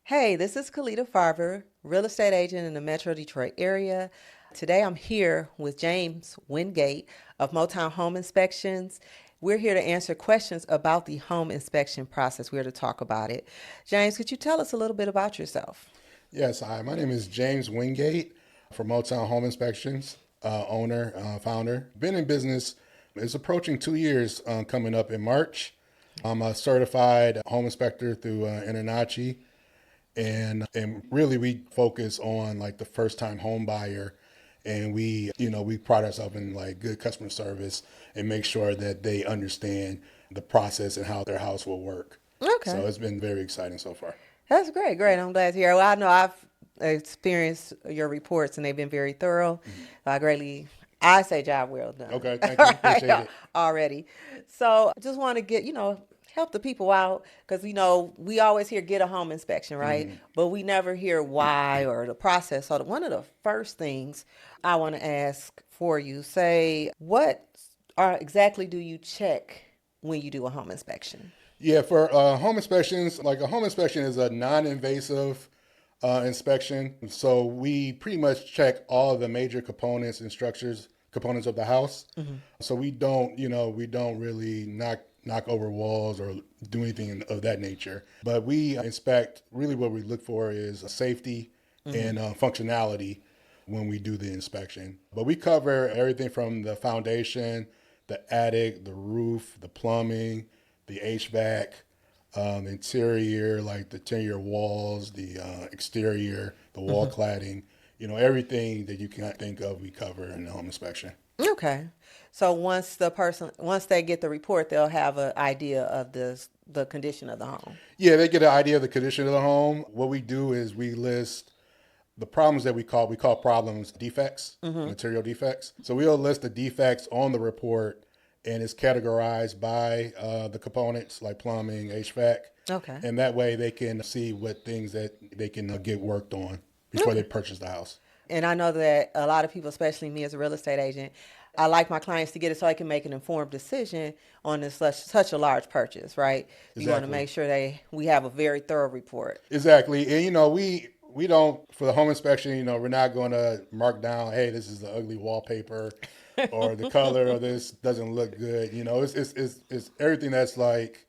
Hey, this is Kalita Farver, real estate agent in the Metro Detroit area. Today I'm here with James Wingate of Motown Home Inspections. We're here to answer questions about the home inspection process. We're here to talk about it. James, could you tell us a little bit about yourself? Yes, hi. My name is James Wingate from Motown Home Inspections, owner, founder. Been in business, it's approaching 2 years coming up in March. I'm a certified home inspector through Internachi, and really we focus on like the first time home buyer, and we pride ourselves in like good customer service and make sure that they understand the process and how their house will work. Okay, So it's been very exciting so far. that's great. Great. I'm glad to hear. Well, I know I've experienced your reports and they've been very thorough. Mhm. I say job well done. Okay, thank you. Appreciate it. Already. So I just want to help the people out because, we always hear get a home inspection, right? Mhm. But we never hear why or the process. So one of the first things I want to ask for you, say, exactly do you check when you do a home inspection? Yeah, for home inspections, like a home inspection is a non-invasive inspection. So we pretty much check all of the major components and structures, components of the house. Hmm. So we don't really knock over walls or do anything of that nature. But we inspect. Really, what we look for is safety Hmm. and functionality when we do the inspection. But we cover everything from the foundation, the attic, the roof, the plumbing, the HVAC, interior, like the interior walls, the exterior, the wall Hmm. cladding, everything that you can think of, we cover in the home inspection. Okay. So once they get the report, they'll have an idea of the condition of the home. Yeah, they get an idea of the condition of the home. What we do is we list the problems that we call problems defects, Hmm. material defects. So we'll list the defects on the report, and it's categorized by the components like plumbing, HVAC, Okay. and that way they can see what things that they can get worked on before they Okay. purchase the house. And I know that a lot of people, especially me as a real estate agent, I like my clients to get it so I can make an informed decision on such a large purchase, right? You want to Exactly. make sure we have a very thorough report. Exactly. And we don't, for the home inspection, we're not going to mark down, hey, this is the ugly wallpaper or the color of this doesn't look good. It's everything that's like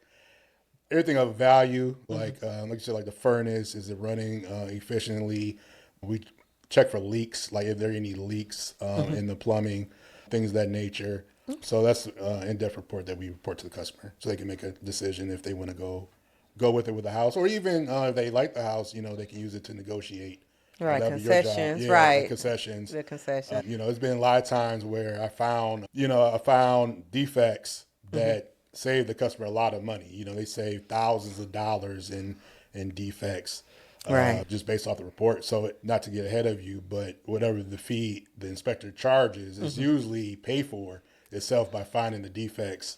everything of value, Hmm. like you said, like the furnace, is it running efficiently? We check for leaks, like if there are any leaks Hmm. in the plumbing, things of that nature. So that's an in-depth report that we report to the customer, so they can make a decision if they want to go with it with the house, or even if they like the house, they can use it to negotiate. Right, That'll be your job. concessions, Yeah, like right. concessions. The concession. It's been a lot of times where I found defects Hmm. that saved the customer a lot of money. They save thousands of dollars in defects Right. just based off the report. So not to get ahead of you, but whatever the fee the inspector charges is Hmm. usually paid for itself by finding the defects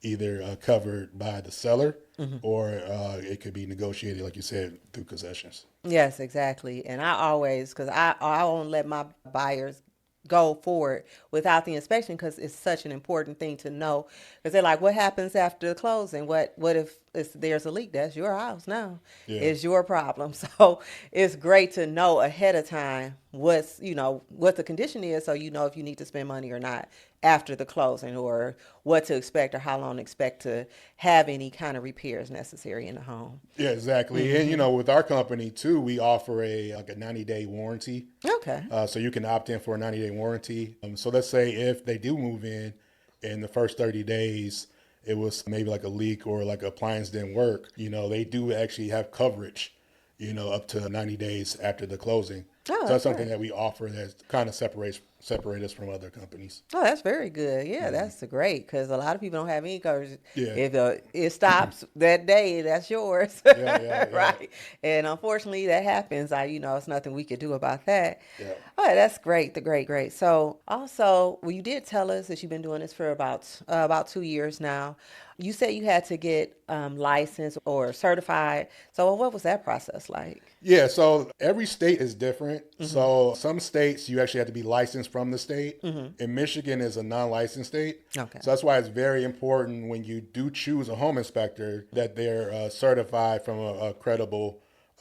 either covered by the seller, Hmm. or it could be negotiated, like you said, through concessions. Yes, exactly. And I always, because I won't let my buyers go forward without the inspection because it's such an important thing to know. Because they're like, what happens after the closing? What if there's a leak? That's your house now. Yeah. It's your problem. So it's great to know ahead of time what the condition is, so you know if you need to spend money or not after the closing, or what to expect or how long to expect to have any kind of repairs necessary in the home. Yeah, exactly. And Hmm. with our company too, we offer a 90-day warranty. Okay. So you can opt in for a 90-day warranty. So let's say if they do move in the first 30 days, it was maybe like a leak or like appliance didn't work, they do actually have coverage, up to 90 days after the closing. Oh, So that's that's something great. that we offer that kind of separate us from other companies. Oh, that's very good. Yeah, Hmm. that's great because a lot of people don't have any coverage. Yeah. If it stops that day, that's yours, Yeah, yeah, yeah, right? And unfortunately, that happens. It's nothing we could do about that. yeah. Oh, that's great. The great, great. So, also, well, you did tell us that you've been doing this for about 2 years now. You said you had to get licensed or certified. So, what was that process like? Yeah, so every state is different. Mm-hmm. So some states you actually have to be licensed from the state. Mm-hmm. And Michigan is a non-licensed state. Okay. So that's why it's very important when you do choose a home inspector that they're certified from a credible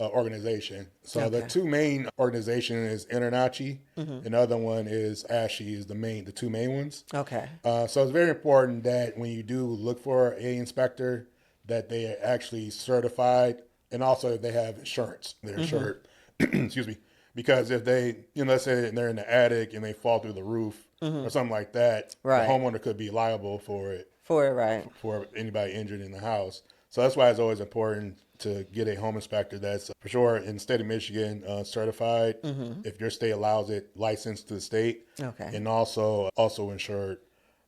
organization. So the Okay. two main organization is Internachi, and the other one is ASHI is the two main ones. Okay. So it's very important that when you do look for a inspector, that they are actually certified, and also they have insurance. They're insured. Excuse me. Because if they, let's say they're in the attic and they fall through the roof or something like that, the Right. homeowner could be liable for it, For it, right. for anybody injured in the house. So that's why it's always important to get a home inspector that's for sure in the state of Michigan certified, if your state allows it, licensed to the state, Okay. and also insured.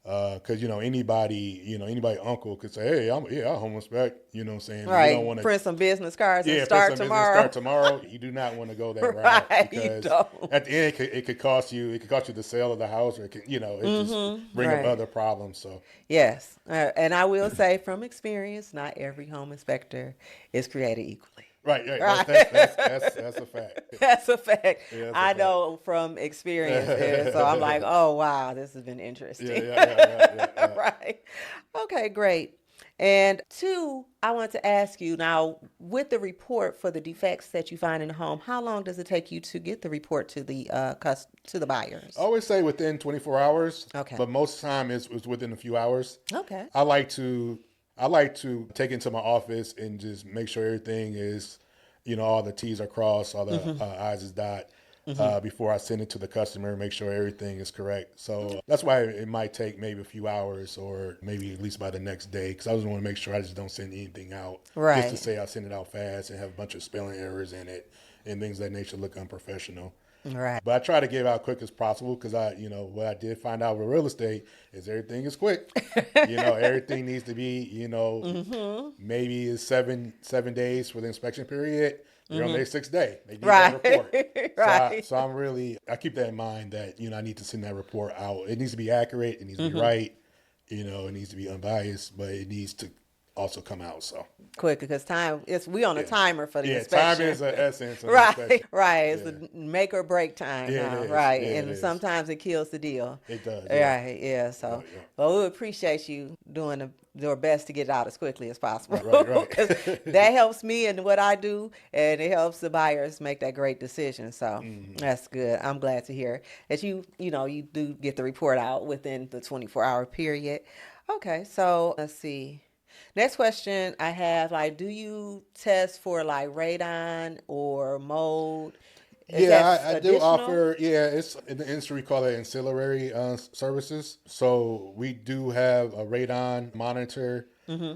Because anybody uncle could say, hey, I'll home inspect. You know what I'm saying? But you don't Right. want to. Print some business cards and Yeah, for start some business tomorrow. start tomorrow. You do not want to go that route Right, you because don't. at the end it could cost you. It could cost you the sale of the house, or it could, it just bring up Right. other problems. So Yes. And I will say from experience, not every home inspector is created equally. right. Right. That's a fact. That's a fact. Yeah, that's a I fact. know from experience. And so I'm like, oh, wow, this has been interesting. Yeah. Right. Okay, great. And two, I want to ask you now, with the report for the defects that you find in the home, how long does it take you to get the report to the to the buyers? I always say within 24 hours. Okay. But most of the time it's within a few hours. Okay. I like to take it to my office and just make sure everything is, all the T's are crossed, all the I's is dot, before I send it to the customer, make sure everything is correct. So that's why it might take maybe a few hours or maybe at least by the next day, because I just want to make sure I just don't send anything out Right. just to say I send it out fast and have a bunch of spelling errors in it and things that nature look unprofessional. Right. But I try to get it out quick as possible because what I did find out with real estate is everything is quick. Everything needs to be, maybe it's seven days for the inspection period. You're on their 6th day. They need Right. that report. Right. So I keep that in mind that, I need to send that report out. It needs to be accurate. It needs to be right. It needs to be unbiased, but it needs to also come out. So Quick, because we on a timer for the time inspection. is an essence of Right, inspection. right. It's the make or break time Yeah, now, it is. right? Yeah, And it is. sometimes it kills the deal. It does. Yeah. Right, yeah. So, Yeah. well, we appreciate you doing your best to get it out as quickly as possible. Right. 'Cause that helps me in what I do, and it helps the buyers make that great decision. So that's good. I'm glad to hear that you do get the report out within the 24-hour period. Okay, so let's see. Next question I have, do you test for radon or mold? Is that I do additional? offer. Yeah, it's in the industry we call it ancillary services. So we do have a radon monitor.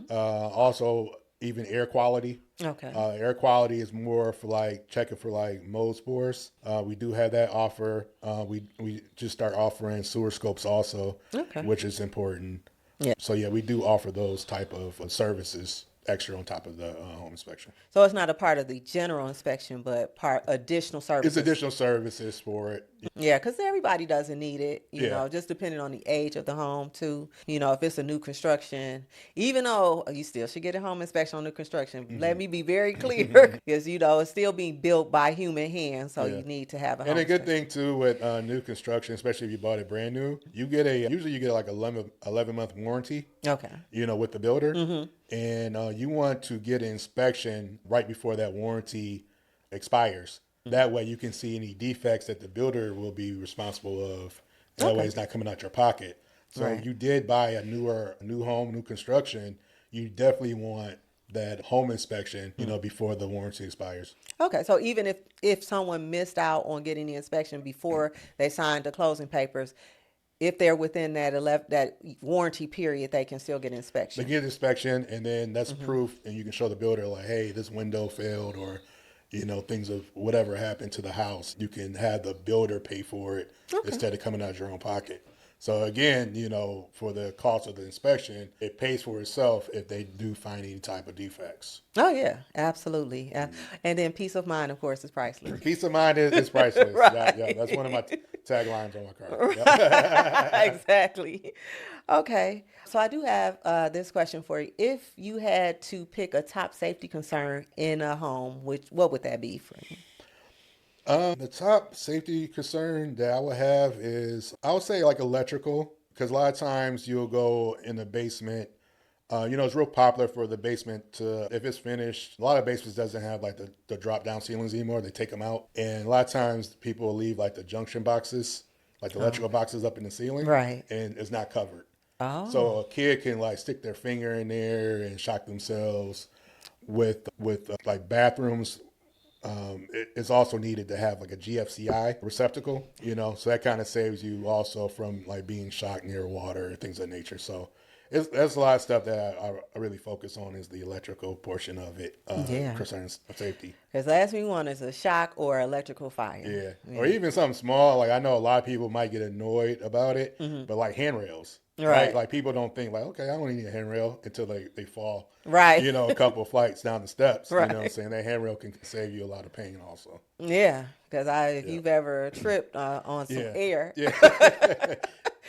Also, even air quality. Okay. Air quality is more for checking for mold spores. We do have that offer. We just start offering sewer scopes also, Okay. which is important. Yeah. So yeah, we do offer those type of services extra on top of the home inspection. So it's not a part of the general inspection, but additional services. It's additional services for it. Yeah, because everybody doesn't need it, Yeah. just depending on the age of the home too. If it's a new construction, even though you still should get a home inspection on new construction. Let me be very clear, because, it's still being built by human hands, so you need to have a home And a good inspection. thing too with new construction, especially if you bought it brand new, usually you get 11-month warranty. Okay. With the builder, and you want to get an inspection right before that warranty expires. That way you can see any defects that the builder will be responsible of. That way it's not coming out your pocket. So Right. if you did buy a new home, new construction, you definitely want that home inspection, before the warranty expires. Okay, so even if someone missed out on getting the inspection before they signed the closing papers, if they're within that warranty period, they can still get inspection. They get inspection, and then that's proof, and you can show the builder hey, this window failed, or things of whatever happened to the house. You can have the builder pay for it instead of coming out of your own pocket. So again, for the cost of the inspection, it pays for itself if they do find any type of defects. Oh yeah, absolutely. And then peace of mind, of course, is priceless. Peace of mind is priceless. Right. Yeah, that's one of my taglines on my car. Yeah. Exactly. Okay, so I do have this question for you. If you had to pick a top safety concern in a home, what would that be for you? The top safety concern that I would have is, I would say electrical, because a lot of times you'll go in the basement It's real popular for the basement to, if it's finished, a lot of basements doesn't have like the drop down ceilings anymore. They take them out. And a lot of times people will leave like the junction boxes, like the electrical boxes up in the ceiling, Right. and it's not covered. Oh. So a kid can like stick their finger in there and shock themselves with like bathrooms. It's also needed to have like a GFCI receptacle, so that kind of saves you also from like being shocked near water and things of that nature. So there's a lot of stuff that I really focus on is the electrical portion of it, Yeah. concerns safety. Because last thing we want is a shock or electrical fire. Yeah. Or even something small. Like I know a lot of people might get annoyed about it, but like handrails. Right. Like people don't think like, okay, I don't need a handrail until they fall. Right. A couple of flights down the steps. Right. You know what I'm saying? That handrail can save you a lot of pain also. Yeah. Because if you've ever tripped on some air. Yeah.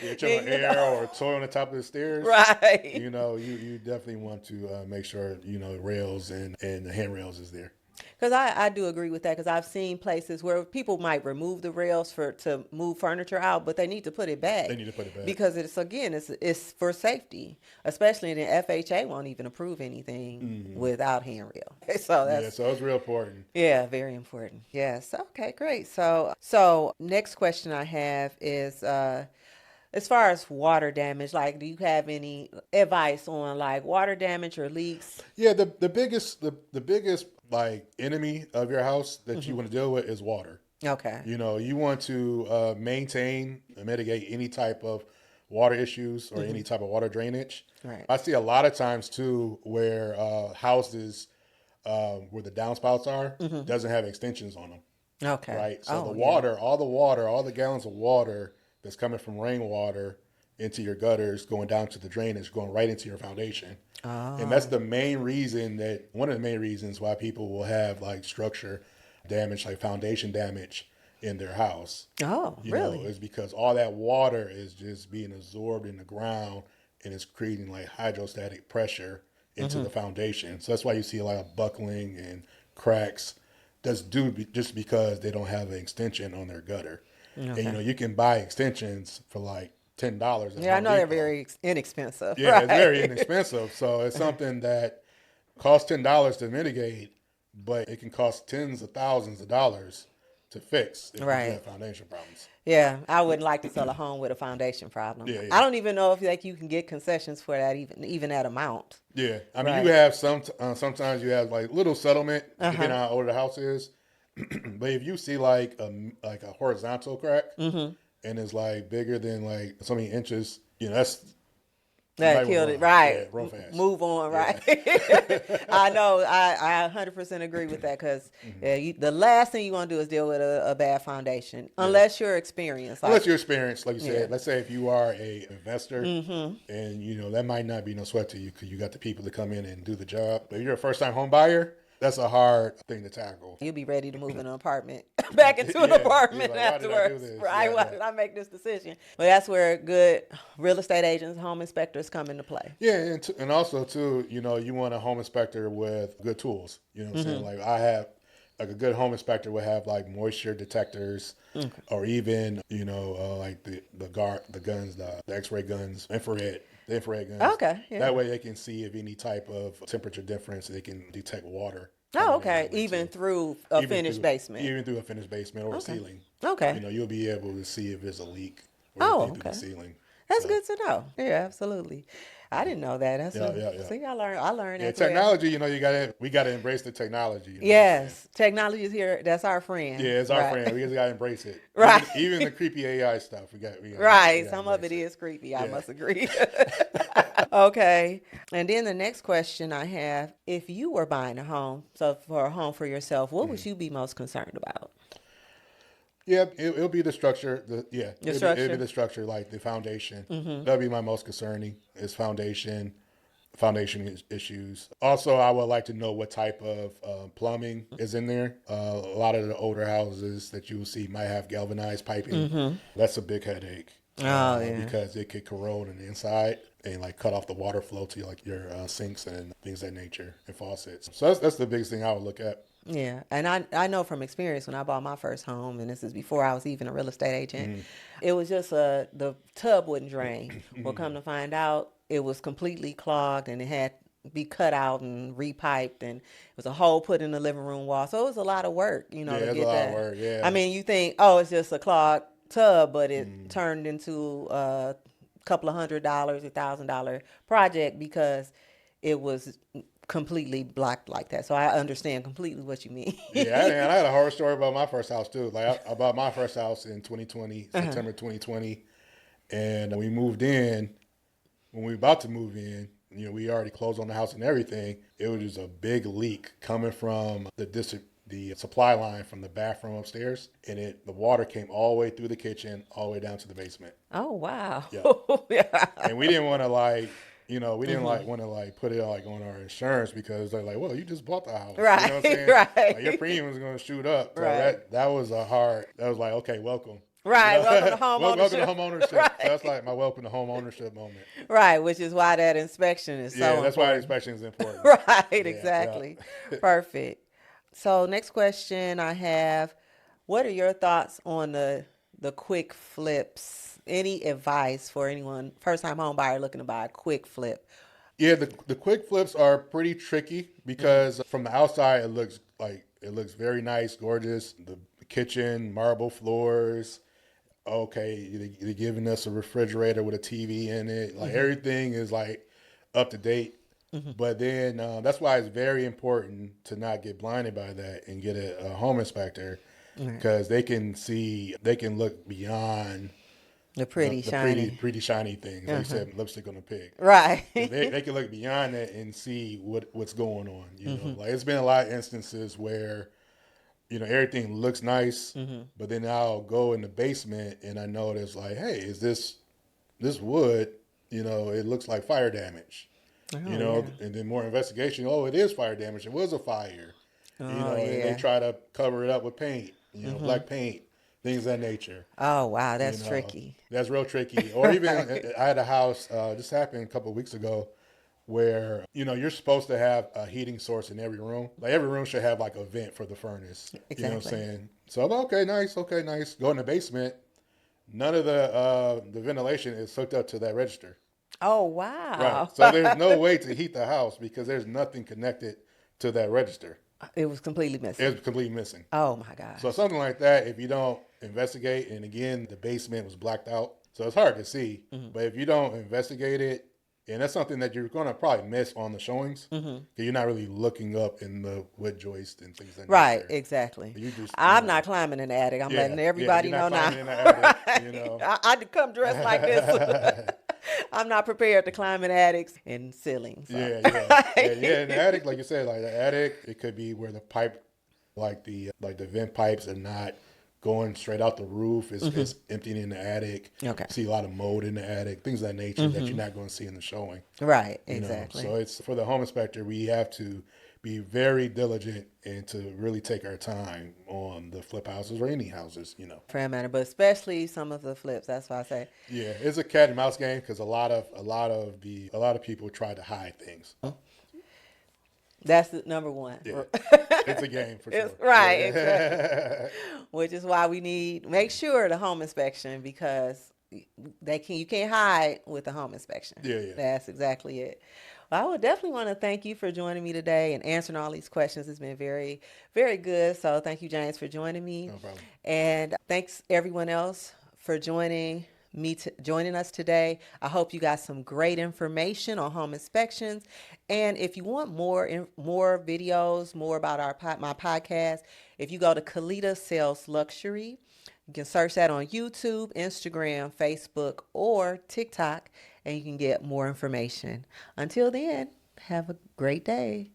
You're trying to air or a toy on the top of the stairs. Right. You definitely want to make sure, rails and the handrails is there. Because I do agree with that, because I've seen places where people might remove the rails to move furniture out, but they need to put it back. They need to put it back. Because it's for safety, especially the FHA won't even approve anything without handrail. So so it's real important. Yeah, very important. Yes. Okay, great. So next question I have is as far as water damage, like, do you have any advice on like water damage or leaks? Yeah, the biggest like enemy of your house that you want to deal with is water. Okay. You want to maintain and mitigate any type of water issues or any type of water drainage. Right. I see a lot of times too where houses where the downspouts are doesn't have extensions on them. Okay. Right. So all the gallons of water that's coming from rainwater into your gutters, going down to the drainage, going right into your foundation. Oh. And that's one of the main reasons why people will have like structure damage, like foundation damage in their house. Oh, really? Is because all that water is just being absorbed in the ground and it's creating like hydrostatic pressure into the foundation. So that's why you see a lot of buckling and cracks. That's just because they don't have an extension on their gutter. Okay. And you can buy extensions for like $10. Yeah, I know they're very inexpensive. Yeah, right? It's very inexpensive. So it's something that costs $10 to mitigate, but it can cost tens of thousands of dollars to fix if you have foundation problems. Yeah, I wouldn't like to sell a home with a foundation problem. Yeah. I don't even know if you can get concessions for that, even that amount. Yeah, I mean you have sometimes you have like little settlement depending on how old the house is. But if you see like a horizontal crack and it's like bigger than like so many inches, that killed it, right? Yeah, real fast. Move on, right? I know. I 100% agree with that, because the last thing you want to do is deal with a bad foundation, unless you're experienced. Unless you're experienced, like you said. Let's say if you are a investor, and that might not be no sweat to you because you got the people to come in and do the job. But if you're a first-time home buyer, that's a hard thing to tackle. You'll be ready to move in an apartment, back into an apartment like, afterwards. Right? Why did I make this decision? But that's where good real estate agents, home inspectors come into play. Yeah, and also too, you want a home inspector with good tools. You know what I'm saying? Like I have, like a good home inspector would have like moisture detectors, or even like the guns, the X-ray guns, the infrared guns. Okay. Yeah. That way they can see if any type of temperature difference. They can detect water. Oh, okay. Even through a finished basement. Even through a finished basement or a ceiling. Okay. You'll be able to see if there's a leak or through the ceiling. That's good to know. Yeah, absolutely. I didn't know that. That's See, I learned. Yeah, technology. We gotta embrace the technology. Yes, technology is here. That's our friend. Yeah, it's our friend. We just gotta embrace it. Right. Even the creepy AI stuff. We got. Some of it is creepy. I must agree. Okay. And then the next question I have: if you were buying a home, for a home for yourself, what would you be most concerned about? Yeah, it'll be the structure. It'll be the structure, like the foundation. That'll be my most concerning is foundation issues. Also, I would like to know what type of plumbing is in there. A lot of the older houses that you will see might have galvanized piping. That's a big headache. Because it could corrode on the inside and like cut off the water flow to like your sinks and things of that nature and faucets. So that's the biggest thing I would look at. Yeah, and I know from experience when I bought my first home, and this is before I was even a real estate agent, it was just the tub wouldn't drain. Well, come to find out, it was completely clogged and it had to be cut out and repiped, and it was a hole put in the living room wall. So it was a lot of work, Yeah, to it's a get lot of that. work. I Yeah. mean, you think, oh, it's just a clogged tub, but it turned into a couple of $100, $1,000 project because it was completely blocked like that. So I understand completely what you mean. Yeah, and I had a horror story about my first house too. Like I bought my first house in 2020, Uh-huh. September 2020, and we moved in. When we were about to move in, we already closed on the house and everything. It was just a big leak coming from the supply line from the bathroom upstairs, and the water came all the way through the kitchen, all the way down to the basement. Oh wow. Yep. Yeah. And we didn't want to we didn't want to put it on our insurance because they're like, well, you just bought the house. You know what I'm Right. saying? Like your Right. premium is going to shoot up. So Right. that was that was like, okay, welcome. Right. Welcome to home Welcome to ownership. home ownership. So that's Right. like my welcome to home ownership moment. Right. Which is why that inspection is Yeah, so that's why important. inspection is important. Right. Yeah, Exactly. Perfect. So next question I have: what are your thoughts on the quick flips? Any advice for anyone first time home buyer looking to buy a quick flip? Yeah, the quick flips are pretty tricky because from the outside it looks very nice, gorgeous. The kitchen, marble floors. Okay, they're giving us a refrigerator with a TV in it. Like everything is like up to date. But then that's why it's very important to not get blinded by that and get a home inspector Right. because they can look beyond The pretty the shiny. pretty shiny things. Like you said, lipstick on a pig. Right. They can look beyond that and see what's going on. Like it's been a lot of instances where everything looks nice, but then I'll go in the basement and I notice like, hey, is this wood? It looks like fire damage. Oh yeah. And then more investigation. Oh, it is fire damage. It was a fire. Oh And they yeah. try to cover it up with paint. Black paint, things of that nature. Oh wow, You that's know, tricky. that's real tricky. Or even Right. I had a house. This happened a couple of weeks ago, where you're supposed to have a heating source in every room. Like every room should have like a vent for the furnace. You know what I'm Exactly. saying? So I'm okay, nice, okay, nice. Go in the basement. None of the ventilation is hooked up to that register. Oh Right. wow. So there's no way to heat the house because there's nothing connected to that register. It was completely missing. It's completely missing. Oh my So gosh. something like that, if you don't investigate, and again, the basement was blacked out, so it's hard to see. But if you don't investigate it, and that's something that you're going to probably miss on the showings, because you're not really looking up in the wood joist and things like that Right, nature. exactly. You just, I'm not climbing in the attic. I'm letting yeah, everybody you're not know now. climbing in the attic, Right. I come dressed like this. I'm not prepared to climb in attics and ceilings. So. Yeah. In the attic, like you said, like the attic, it could be where the pipe, like the vent pipes, are not going straight out the roof. It's emptying in the attic. Okay. You see a lot of mold in the attic, things of that nature that you're not going to see in the showing. Right, exactly. So it's for the home inspector. We have to be very diligent and to really take our time on the flip houses or any houses. For that matter, but especially some of the flips. That's why I say. Yeah, it's a cat and mouse game because a lot of people try to hide things. That's the number one. Yeah, it's a game for It's sure. right, Yeah. exactly. Which is why we make sure the home inspection because you can't hide with the home inspection. Yeah. That's exactly it. Well, I would definitely want to thank you for joining me today and answering all these questions. It's been very, very good. So thank you, James, for joining me. No problem. And thanks everyone else for joining us today. I hope you got some great information on home inspections. And if you want more videos, more about my podcast, if you go to Kalita Sales Luxury, you can search that on YouTube, Instagram, Facebook, or TikTok, and you can get more information. Until then, have a great day.